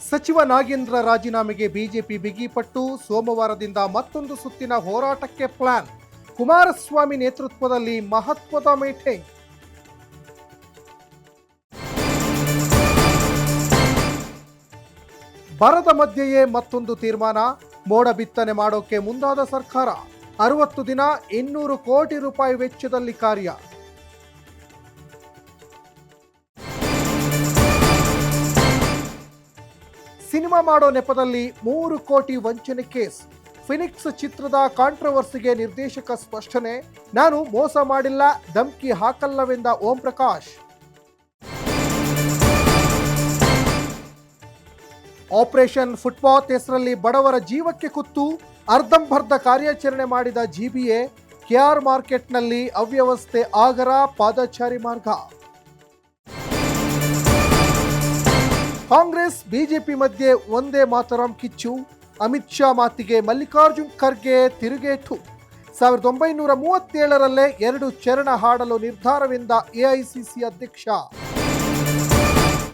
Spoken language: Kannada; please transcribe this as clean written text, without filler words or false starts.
ಸಚಿವ ನಾಗೇಂದ್ರ ರಾಜೀನಾಮೆಗೆ ಬಿಜೆಪಿ ಬಿಗಿಪಟ್ಟು. ಸೋಮವಾರದಿಂದ ಮತ್ತೊಂದು ಸುತ್ತಿನ ಹೋರಾಟಕ್ಕೆ ಪ್ಲಾನ್. ಕುಮಾರಸ್ವಾಮಿ ನೇತೃತ್ವದಲ್ಲಿ ಮಹತ್ವದ ಮೀಟಿಂಗ್. ಬರದ ಮಧ್ಯೆಯೇ ಮತ್ತೊಂದು ತೀರ್ಮಾನ. ಮೋಡ ಬಿತ್ತನೆ ಮಾಡೋಕೆ ಮುಂದಾದ ಸರ್ಕಾರ. 60 ದಿನ 200 ಕೋಟಿ ರೂಪಾಯಿ ವೆಚ್ಚದಲ್ಲಿ ಕಾರ್ಯ. ಸಿನಿಮಾ ಮಾಡೋ ನೆಪದಲ್ಲಿ 3 ಕೋಟಿ ವಂಚನೆ ಕೇಸ್. ಫಿನಿಕ್ಸ್ ಚಿತ್ರದ ಕಾಂಟ್ರವರ್ಸಿಗೆ ನಿರ್ದೇಶಕ ಸ್ಪಷ್ಟನೆ. ನಾನು ಮೋಸ ಮಾಡಿಲ್ಲ, ಧಮ್ಕಿ ಹಾಕಲ್ಲವೆಂದ ಓಂ ಪ್ರಕಾಶ್. ಆಪರೇಷನ್ ಫುಟ್ಪಾತ್ ಹೆಸರಲ್ಲಿ ಬಡವರ ಜೀವಕ್ಕೆ ಕುತ್ತು. ಅರ್ಧಂಬರ್ಧ ಕಾರ್ಯಾಚರಣೆ ಮಾಡಿದ ಜಿಬಿಎ. ಕೆಆರ್ ಮಾರ್ಕೆಟ್ನಲ್ಲಿ ಅವ್ಯವಸ್ಥೆ ಆಗರ ಪಾದಚಾರಿ ಮಾರ್ಗ. ಕಾಂಗ್ರೆಸ್ ಬಿಜೆಪಿ ಮಧ್ಯೆ ಒಂದೇ ಮಾತರಂ ಕಿಚ್ಚು. ಅಮಿತ್ ಶಾ ಮಾತಿಗೆ ಮಲ್ಲಿಕಾರ್ಜುನ್ ಖರ್ಗೆ ತಿರುಗೇಟು. 1937ರಲ್ಲೇ 2 ಚರಣ ಹಾಡಲು ನಿರ್ಧಾರವೆಂದ ಎಐಸಿಸಿ ಅಧ್ಯಕ್ಷ.